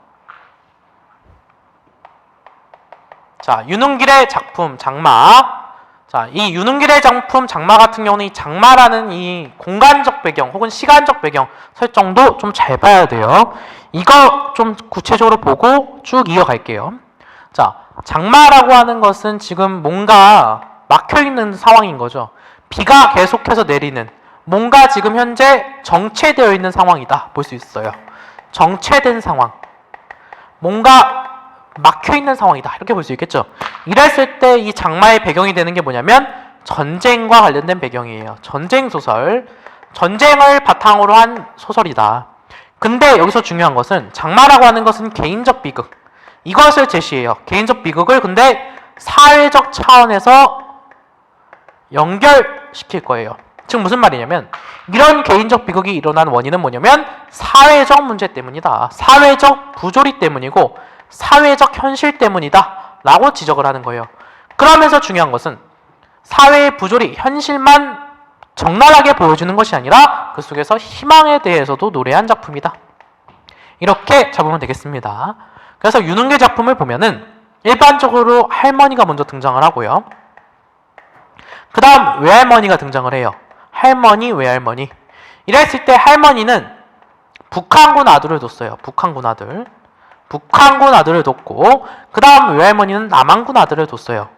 자, 윤은길의 작품 장마. 자, 이 윤은길의 작품 장마 같은 경우는 이 장마라는 이 공간적 배경 혹은 시간적 배경 설정도 좀 잘 봐야 돼요. 이거 좀 구체적으로 보고 쭉 이어갈게요. 자, 장마라고 하는 것은 지금 뭔가 막혀있는 상황인 거죠. 비가 계속해서 내리는, 뭔가 지금 현재 정체되어 있는 상황이다 볼 수 있어요. 정체된 상황, 뭔가 막혀있는 상황이다 이렇게 볼 수 있겠죠. 이랬을 때 이 장마의 배경이 되는 게 뭐냐면 전쟁과 관련된 배경이에요. 전쟁 소설, 전쟁을 바탕으로 한 소설이다. 근데 여기서 중요한 것은 장마라고 하는 것은 개인적 비극, 이것을 제시해요. 개인적 비극을 근데 사회적 차원에서 연결시킬 거예요. 즉 무슨 말이냐면 이런 개인적 비극이 일어난 원인은 뭐냐면 사회적 문제 때문이다. 사회적 부조리 때문이고 사회적 현실 때문이다 라고 지적을 하는 거예요. 그러면서 중요한 것은 사회의 부조리, 현실만 적나라하게 보여주는 것이 아니라 그 속에서 희망에 대해서도 노래한 작품이다. 이렇게 잡으면 되겠습니다. 그래서 윤은계 작품을 보면은 일반적으로 할머니가 먼저 등장을 하고요. 그 다음 외할머니가 등장을 해요. 할머니, 외할머니. 이랬을 때 할머니는 북한군 아들을 뒀어요. 북한군 아들. 북한군 아들을 뒀고 그 다음 외할머니는 남한군 아들을 뒀어요.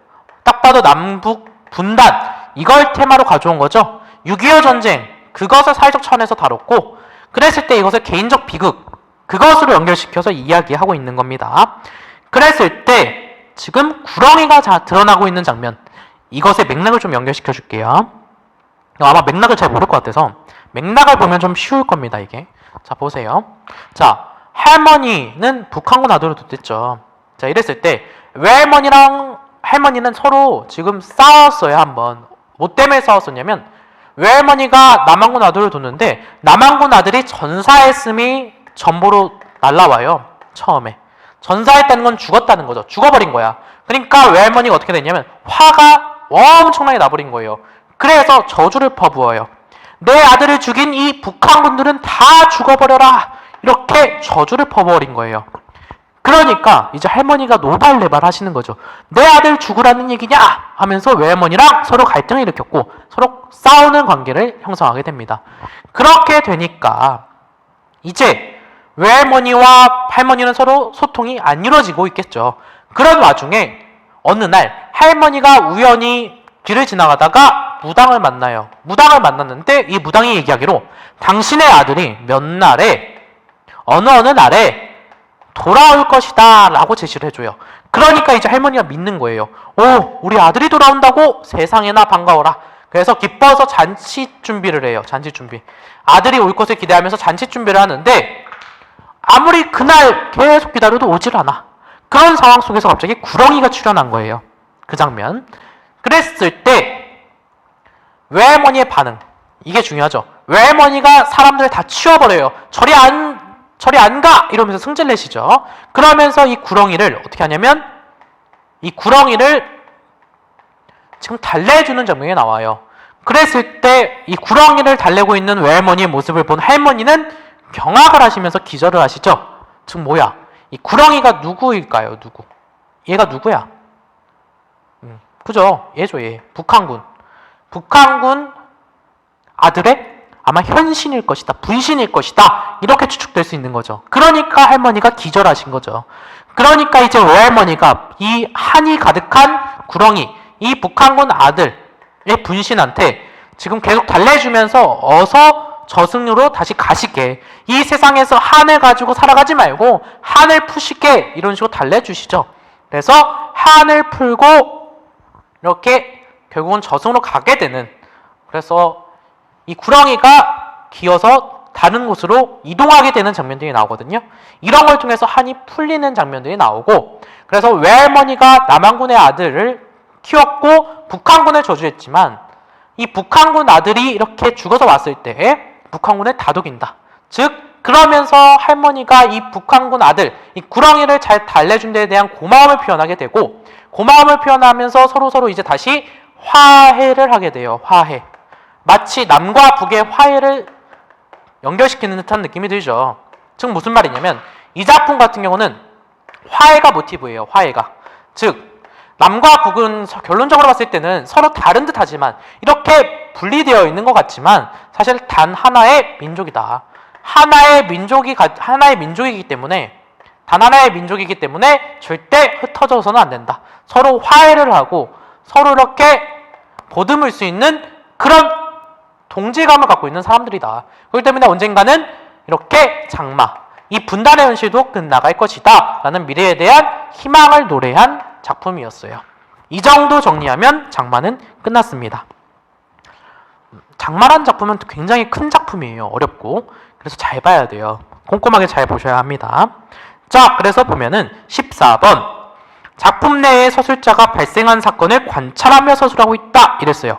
딱 봐도 남북 분단 이걸 테마로 가져온 거죠. 6.25 전쟁 그것을 사회적 차원에서 다뤘고 그랬을 때 이것을 개인적 비극 그것으로 연결시켜서 이야기하고 있는 겁니다. 그랬을 때 지금 구렁이가 드러나고 있는 장면 이것의 맥락을 좀 연결시켜 줄게요. 아마 맥락을 잘 모를 것 같아서 맥락을 보면 좀 쉬울 겁니다. 이게 자 보세요. 자 할머니는 북한군 아들을 뒀댔죠. 자 이랬을 때 외할머니랑 할머니는 서로 지금 싸웠어요. 한번 뭐 때문에 싸웠었냐면 외할머니가 남한군 아들을 뒀는데 남한군 아들이 전사했음이 전보로 날라와요. 처음에 전사했다는 건 죽었다는 거죠. 죽어버린 거야. 그러니까 외할머니가 어떻게 됐냐면 화가 엄청나게 나버린 거예요. 그래서 저주를 퍼부어요. 내 아들을 죽인 이 북한군들은 다 죽어버려라. 이렇게 저주를 퍼부어린 거예요. 그러니까 이제 할머니가 노발레발 하시는 거죠. 내 아들 죽으라는 얘기냐 하면서 외할머니랑 서로 갈등을 일으켰고 서로 싸우는 관계를 형성하게 됩니다. 그렇게 되니까 이제 외할머니와 할머니는 서로 소통이 안 이루어지고 있겠죠. 그런 와중에 어느 날 할머니가 우연히 길을 지나가다가 무당을 만나요. 무당을 만났는데 이 무당이 얘기하기로 당신의 아들이 몇 날에 어느 날에 돌아올 것이다 라고 제시를 해줘요. 그러니까 이제 할머니가 믿는 거예요. 오, 우리 아들이 돌아온다고? 세상에나 반가워라. 그래서 기뻐서 잔치 준비를 해요. 잔치 준비. 아들이 올 것을 기대하면서 잔치 준비를 하는데 아무리 그날 계속 기다려도 오질 않아. 그런 상황 속에서 갑자기 구렁이가 출현한 거예요. 그 장면. 그랬을 때 외할머니의 반응 이게 중요하죠. 외할머니가 사람들을 다 치워버려요. 저리 안 가! 이러면서 승질 내시죠. 그러면서 이 구렁이를 어떻게 하냐면 이 구렁이를 지금 달래주는 장면이 나와요. 그랬을 때 이 구렁이를 달래고 있는 외할머니의 모습을 본 할머니는 경악을 하시면서 기절을 하시죠. 즉 뭐야? 이 구렁이가 누구일까요? 누구? 얘가 누구야? 그죠? 얘죠, 얘. 북한군. 북한군 아들의 아마 현신일 것이다. 분신일 것이다. 이렇게 추측될 수 있는 거죠. 그러니까 할머니가 기절하신 거죠. 그러니까 이제 외할머니가 이 한이 가득한 구렁이, 이 북한군 아들의 분신한테 지금 계속 달래주면서 어서 저승으로 다시 가시게. 이 세상에서 한을 가지고 살아가지 말고 한을 푸시게. 이런 식으로 달래주시죠. 그래서 한을 풀고 이렇게 결국은 저승으로 가게 되는 그래서 이 구렁이가 기어서 다른 곳으로 이동하게 되는 장면들이 나오거든요. 이런 걸 통해서 한이 풀리는 장면들이 나오고 그래서 외할머니가 남한군의 아들을 키웠고 북한군을 저주했지만 이 북한군 아들이 이렇게 죽어서 왔을 때 북한군을 다독인다. 즉 그러면서 할머니가 이 북한군 아들, 이 구렁이를 잘 달래준 데에 대한 고마움을 표현하게 되고 고마움을 표현하면서 서로 이제 다시 화해를 하게 돼요. 화해. 마치 남과 북의 화해를 연결시키는 듯한 느낌이 들죠. 즉 무슨 말이냐면 이 작품 같은 경우는 화해가 모티브예요. 화해가. 즉 남과 북은 결론적으로 봤을 때는 서로 다른 듯 하지만 이렇게 분리되어 있는 것 같지만 사실 단 하나의 민족이다. 하나의 민족이기 때문에 단 하나의 민족이기 때문에 절대 흩어져서는 안 된다. 서로 화해를 하고 서로 이렇게 보듬을 수 있는 그런 동질감을 갖고 있는 사람들이다. 그렇기 때문에 언젠가는 이렇게 장마, 이 분단의 현실도 끝나갈 것이다 라는 미래에 대한 희망을 노래한 작품이었어요. 이 정도 정리하면 장마는 끝났습니다. 장마라는 작품은 굉장히 큰 작품이에요. 어렵고 그래서 잘 봐야 돼요. 꼼꼼하게 잘 보셔야 합니다. 자, 그래서 보면은 14번 작품 내에 서술자가 발생한 사건을 관찰하며 서술하고 있다 이랬어요.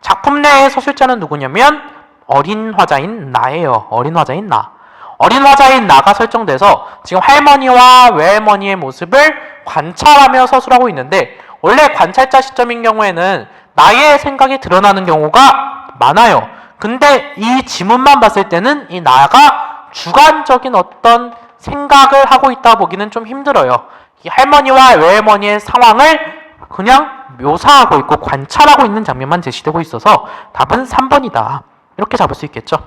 작품 내의 서술자는 누구냐면 어린 화자인 나예요. 어린 화자인 나. 어린 화자인 나가 설정돼서 지금 할머니와 외할머니의 모습을 관찰하며 서술하고 있는데 원래 관찰자 시점인 경우에는 나의 생각이 드러나는 경우가 많아요. 근데 이 지문만 봤을 때는 이 나가 주관적인 어떤 생각을 하고 있다 보기는 좀 힘들어요. 이 할머니와 외할머니의 상황을 그냥 묘사하고 있고 관찰하고 있는 장면만 제시되고 있어서 답은 3번이다. 이렇게 잡을 수 있겠죠.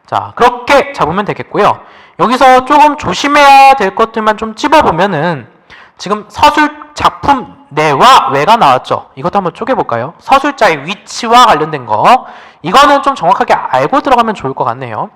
자, 그렇게 잡으면 되겠고요. 여기서 조금 조심해야 될 것들만 좀 찝어보면은 지금 서술 작품 내와 외가 나왔죠. 이것도 한번 쪼개볼까요? 서술자의 위치와 관련된 거. 이거는 좀 정확하게 알고 들어가면 좋을 것 같네요.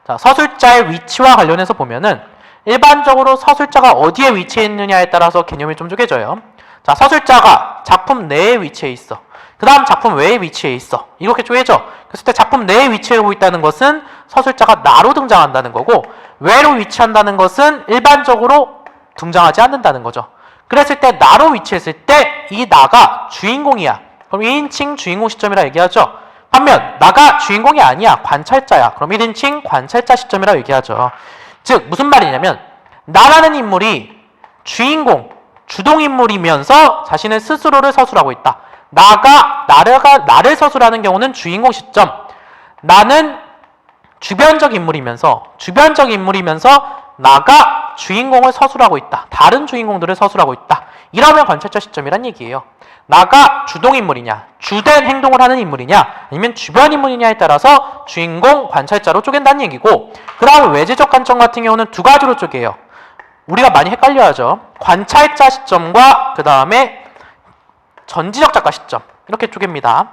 자, 서술자의 위치와 관련해서 보면은 일반적으로 서술자가 어디에 위치해 있느냐에 따라서 개념이 좀 쪼개져요. 자, 서술자가 작품 내에 위치해 있어. 그 다음 작품 외에 위치해 있어. 이렇게 쪼개져. 그랬을 때 작품 내에 위치하고 있다는 것은 서술자가 나로 등장한다는 거고, 외로 위치한다는 것은 일반적으로 등장하지 않는다는 거죠. 그랬을 때 나로 위치했을 때 이 나가 주인공이야. 그럼 1인칭 주인공 시점이라 얘기하죠. 반면 나가 주인공이 아니야. 관찰자야. 그럼 1인칭 관찰자 시점이라 얘기하죠. 즉 무슨 말이냐면 나라는 인물이 주인공, 주동인물이면서 자신의 스스로를 서술하고 있다. 나를 서술하는 경우는 주인공 시점. 나는 주변적 인물이면서 나가 주인공을 서술하고 있다. 다른 주인공들을 서술하고 있다. 이러면 관찰자 시점이란 얘기예요. 나가 주동인물이냐, 주된 행동을 하는 인물이냐, 아니면 주변 인물이냐에 따라서 주인공, 관찰자로 쪼갠다는 얘기고, 그 다음 외제적 관점 같은 경우는 두 가지로 쪼개요. 우리가 많이 헷갈려하죠. 관찰자 시점과 그 다음에 전지적 작가 시점, 이렇게 쪼갭니다.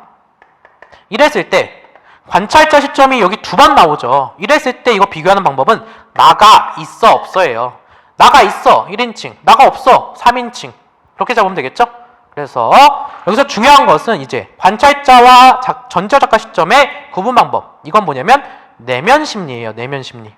이랬을 때 관찰자 시점이 여기 두 번 나오죠. 이랬을 때 이거 비교하는 방법은 나가 있어 없어예요. 나가 있어 1인칭, 나가 없어 3인칭. 그렇게 잡으면 되겠죠? 그래서 여기서 중요한 것은 이제 관찰자와 전지적 작가 시점의 구분 방법. 이건 뭐냐면 내면 심리예요. 내면 심리.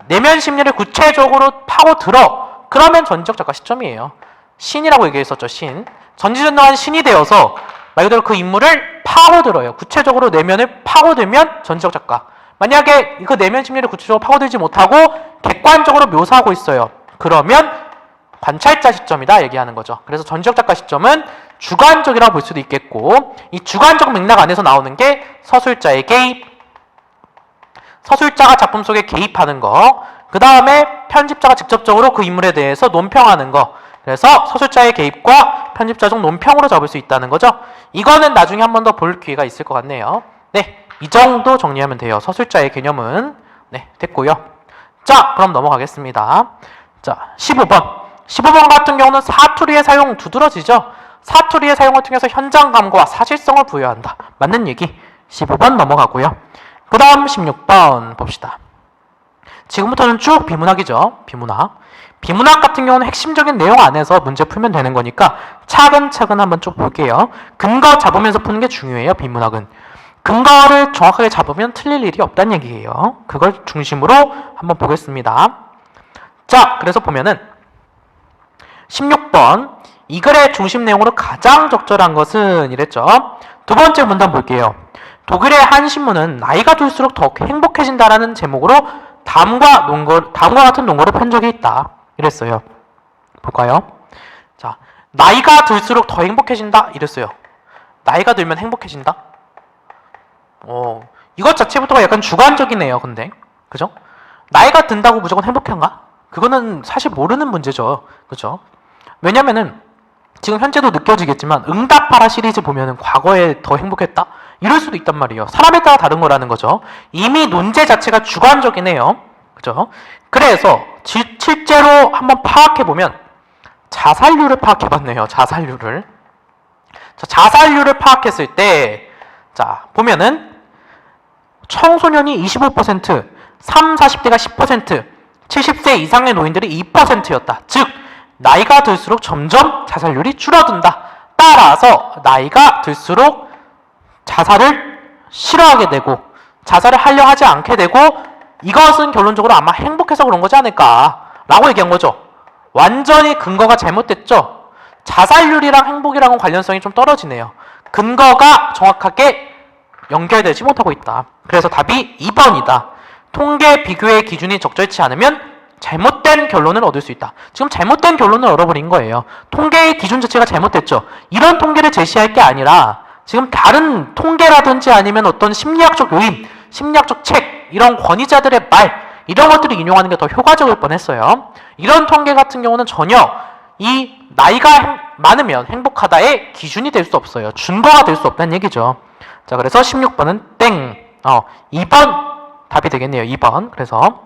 내면 심리를 구체적으로 파고들어. 그러면 전지적 작가 시점이에요. 신이라고 얘기했었죠. 신. 전지전능한 신이 되어서 말 그대로 그 인물을 파고들어요. 구체적으로 내면을 파고들면 전지적 작가. 만약에 그 내면 심리를 구체적으로 파고들지 못하고 객관적으로 묘사하고 있어요. 그러면 관찰자 시점이다 얘기하는 거죠. 그래서 전지적 작가 시점은 주관적이라고 볼 수도 있겠고, 이 주관적 맥락 안에서 나오는 게 서술자의 개입, 서술자가 작품 속에 개입하는 거, 그 다음에 편집자가 직접적으로 그 인물에 대해서 논평하는 거. 그래서 서술자의 개입과 편집자적 논평으로 잡을 수 있다는 거죠. 이거는 나중에 한 번 더 볼 기회가 있을 것 같네요. 네, 이 정도 정리하면 돼요. 서술자의 개념은. 네, 됐고요. 자, 그럼 넘어가겠습니다. 자, 15번. 15번 같은 경우는 사투리의 사용 두드러지죠. 사투리의 사용을 통해서 현장감과 사실성을 부여한다. 맞는 얘기. 15번 넘어가고요. 그 다음 16번 봅시다. 지금부터는 쭉 비문학이죠. 비문학. 비문학 같은 경우는 핵심적인 내용 안에서 문제 풀면 되는 거니까 차근차근 한번 쭉 볼게요. 근거 잡으면서 푸는 게 중요해요. 비문학은. 근거를 정확하게 잡으면 틀릴 일이 없다는 얘기예요. 그걸 중심으로 한번 보겠습니다. 자, 그래서 보면은 16번 이 글의 중심 내용으로 가장 적절한 것은 이랬죠. 두 번째 문단 볼게요. 독일의 한 신문은 나이가 들수록 더욱 행복해진다라는 제목으로 다음과 같은 논거를 편 적이 있다. 이랬어요. 볼까요? 자, 나이가 들수록 더 행복해진다. 이랬어요. 나이가 들면 행복해진다? 이것 자체부터가 약간 주관적이네요. 근데 그죠? 나이가 든다고 무조건 행복한가? 그거는 사실 모르는 문제죠. 그죠? 왜냐면은 지금 현재도 느껴지겠지만 응답하라 시리즈 보면은 과거에 더 행복했다? 이럴 수도 있단 말이에요. 사람에 따라 다른 거라는 거죠. 이미 논제 자체가 주관적이네요. 그죠? 그래서 실제로 한번 파악해보면 자살률을 파악해봤네요. 자살률을. 자, 자살률을 파악했을 때 자, 보면은 청소년이 25%, 30, 40대가 10%, 70세 이상의 노인들이 2%였다. 즉 나이가 들수록 점점 자살률이 줄어든다. 따라서 나이가 들수록 자살을 싫어하게 되고 자살을 하려 하지 않게 되고 이것은 결론적으로 아마 행복해서 그런 거지 않을까 라고 얘기한 거죠. 완전히 근거가 잘못됐죠. 자살률이랑 행복이랑은 관련성이 좀 떨어지네요. 근거가 정확하게 연결되지 못하고 있다. 그래서 답이 2번이다. 통계 비교의 기준이 적절치 않으면 잘못된 결론을 얻을 수 있다. 지금 잘못된 결론을 얻어버린 거예요. 통계의 기준 자체가 잘못됐죠. 이런 통계를 제시할 게 아니라 지금 다른 통계라든지 아니면 어떤 심리학적 요인, 심리학적 책, 이런 권위자들의 말, 이런 것들을 인용하는 게 더 효과적일 뻔했어요. 이런 통계 같은 경우는 전혀 이 나이가 많으면 행복하다의 기준이 될 수 없어요. 준거가 될 수 없다는 얘기죠. 자, 그래서 16번은 땡. 2번 답이 되겠네요. 2번. 그래서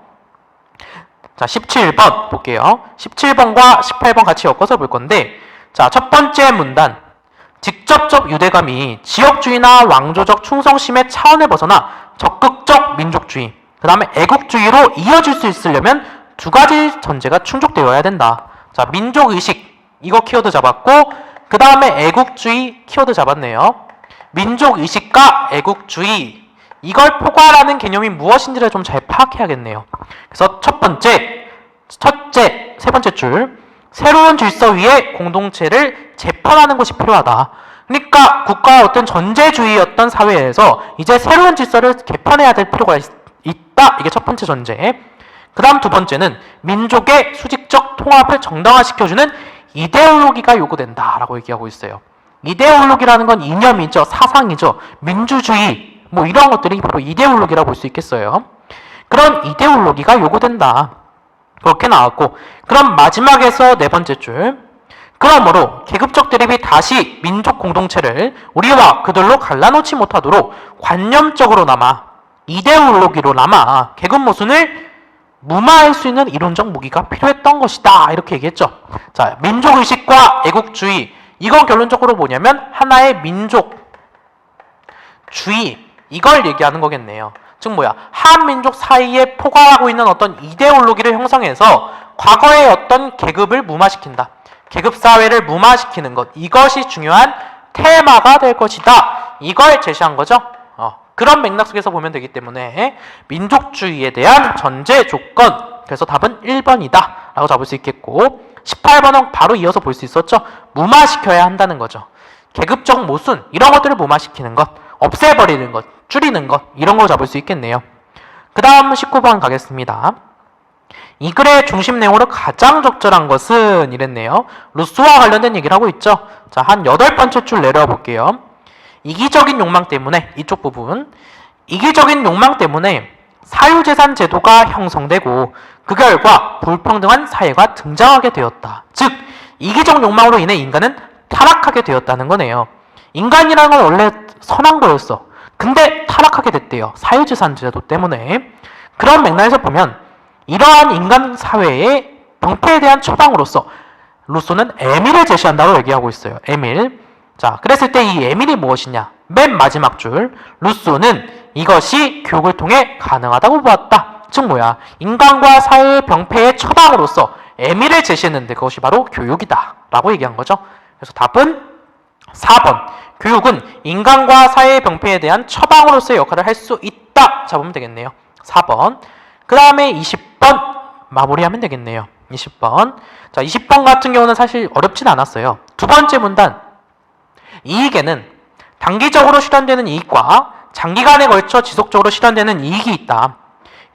자, 17번 볼게요. 17번과 18번 같이 엮어서 볼 건데, 자, 첫 번째 문단. 직접적 유대감이 지역주의나 왕조적 충성심의 차원을 벗어나 적극적 민족주의, 그 다음에 애국주의로 이어질 수 있으려면 두 가지 전제가 충족되어야 된다. 자, 민족의식, 이거 키워드 잡았고, 그 다음에 애국주의 키워드 잡았네요. 민족의식과 애국주의, 이걸 포괄하는 개념이 무엇인지를 좀 잘 파악해야겠네요. 그래서 첫째, 세 번째 줄, 새로운 질서 위에 공동체를 재편하는 것이 필요하다. 그러니까 국가의 어떤 전제주의였던 사회에서 이제 새로운 질서를 개편해야 될 필요가 있다. 이게 첫 번째 전제. 그 다음 두 번째는 민족의 수직적 통합을 정당화시켜주는 이데올로기가 요구된다라고 얘기하고 있어요. 이데올로기라는 건 이념이죠. 사상이죠. 민주주의, 뭐 이런 것들이 바로 이데올로기라고 볼 수 있겠어요. 그런 이데올로기가 요구된다. 그렇게 나왔고, 그럼 마지막에서 네 번째 줄. 그러므로 계급적 대립이 다시 민족 공동체를 우리와 그들로 갈라놓지 못하도록 관념적으로나마 이데올로기로나마 계급 모순을 무마할 수 있는 이론적 무기가 필요했던 것이다. 이렇게 얘기했죠. 자, 민족의식과 애국주의, 이건 결론적으로 뭐냐면 하나의 민족주의, 이걸 얘기하는 거겠네요. 즉 뭐야, 한민족 사이에 포괄하고 있는 어떤 이데올로기를 형성해서 과거의 어떤 계급을 무마시킨다. 계급사회를 무마시키는 것, 이것이 중요한 테마가 될 것이다. 이걸 제시한 거죠. 그런 맥락 속에서 보면 되기 때문에 민족주의에 대한 전제 조건, 그래서 답은 1번이다 라고 잡을 수 있겠고, 18번은 바로 이어서 볼 수 있었죠. 무마시켜야 한다는 거죠. 계급적 모순, 이런 것들을 무마시키는 것, 없애버리는 것, 줄이는 것, 이런 거 잡을 수 있겠네요. 그 다음 19번 가겠습니다. 이 글의 중심 내용으로 가장 적절한 것은 이랬네요. 루소와 관련된 얘기를 하고 있죠. 자, 한 8번째 줄 내려와 볼게요. 이기적인 욕망 때문에, 이쪽 부분, 이기적인 욕망 때문에 사유재산 제도가 형성되고 그 결과 불평등한 사회가 등장하게 되었다. 즉, 이기적 욕망으로 인해 인간은 타락하게 되었다는 거네요. 인간이라는 건 원래 선한 거였어. 근데 타락하게 됐대요. 사유재산 제도 때문에. 그런 맥락에서 보면 이러한 인간 사회의 병폐에 대한 처방으로서 루소는 에밀을 제시한다고 얘기하고 있어요. 에밀. 자, 그랬을 때 이 에밀이 무엇이냐? 맨 마지막 줄. 루소는 이것이 교육을 통해 가능하다고 보았다. 즉 뭐야? 인간과 사회의 병폐의 처방으로서 에밀을 제시했는데 그것이 바로 교육이다 라고 얘기한 거죠. 그래서 답은 4번. 교육은 인간과 사회의 병폐에 대한 처방으로서의 역할을 할 수 있다. 잡으면 되겠네요. 4번. 그 다음에 20번 마무리하면 되겠네요. 20번. 자, 20번 같은 경우는 사실 어렵진 않았어요. 두 번째 문단. 이익에는 단기적으로 실현되는 이익과 장기간에 걸쳐 지속적으로 실현되는 이익이 있다.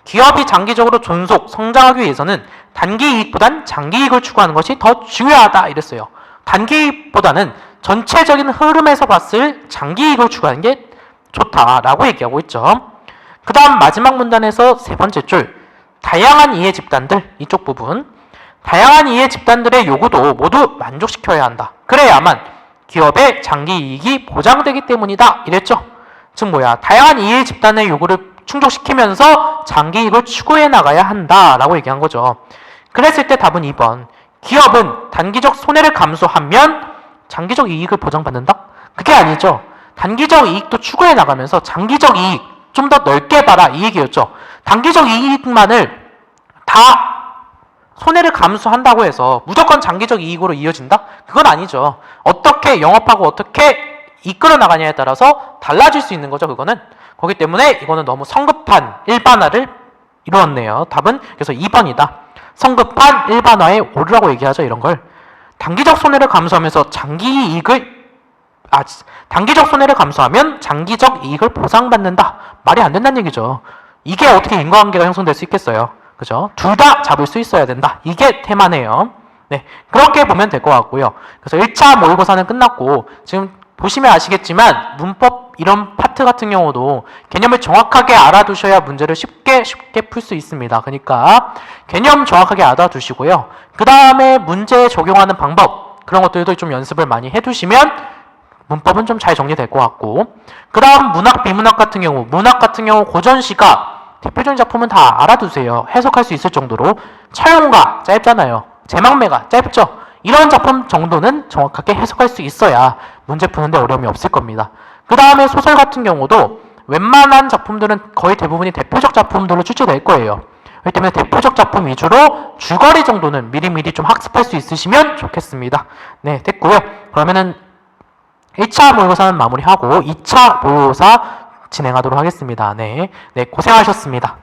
기업이 장기적으로 존속, 성장하기 위해서는 단기 이익보단 장기 이익을 추구하는 것이 더 중요하다. 이랬어요. 단기 이익보다는 전체적인 흐름에서 봤을 장기 이익을 추구하는 게 좋다라고 얘기하고 있죠. 그 다음 마지막 문단에서 세 번째 줄. 다양한 이해 집단들, 이쪽 부분. 다양한 이해 집단들의 요구도 모두 만족시켜야 한다. 그래야만 기업의 장기 이익이 보장되기 때문이다. 이랬죠. 즉 뭐야, 다양한 이해 집단의 요구를 충족시키면서 장기 이익을 추구해 나가야 한다라고 얘기한 거죠. 그랬을 때 답은 2번. 기업은 단기적 손해를 감수하면 장기적 이익을 보장받는다? 그게 아니죠. 단기적 이익도 추구해 나가면서 장기적 이익 좀 더 넓게 봐라 이 얘기였죠. 단기적 이익만을 다 손해를 감수한다고 해서 무조건 장기적 이익으로 이어진다? 그건 아니죠. 어떻게 영업하고 어떻게 이끌어 나가냐에 따라서 달라질 수 있는 거죠. 그거는. 그렇기 때문에 이거는 너무 성급한 일반화를 이루었네요. 답은 그래서 2번이다. 성급한 일반화의 오류라고 얘기하죠. 이런 걸. 단기적 손해를 감수하면서 단기적 손해를 감수하면 장기적 이익을 보상받는다. 말이 안 된다는 얘기죠. 이게 어떻게 인과관계가 형성될 수 있겠어요? 그죠? 둘 다 잡을 수 있어야 된다. 이게 테마네요. 네, 그렇게 보면 될 것 같고요. 그래서 1차 모의고사는 끝났고 지금 보시면 아시겠지만 문법 이런 파트 같은 경우도 개념을 정확하게 알아두셔야 문제를 쉽게 풀 수 있습니다. 그러니까 개념 정확하게 알아두시고요. 그 다음에 문제에 적용하는 방법 그런 것들도 좀 연습을 많이 해두시면 문법은 좀 잘 정리될 것 같고 그 다음 문학, 비문학 같은 경우 문학 같은 경우 고전시가 대표적인 작품은 다 알아두세요. 해석할 수 있을 정도로 차용가 짧잖아요. 제망매가 짧죠. 이런 작품 정도는 정확하게 해석할 수 있어야 문제 푸는데 어려움이 없을 겁니다. 그 다음에 소설 같은 경우도 웬만한 작품들은 거의 대부분이 대표적 작품들로 출제될 거예요. 그렇기 때문에 대표적 작품 위주로 줄거리 정도는 미리미리 좀 학습할 수 있으시면 좋겠습니다. 네, 됐고요. 그러면은 1차 모의고사는 마무리하고 2차 모의고사 진행하도록 하겠습니다. 네, 고생하셨습니다.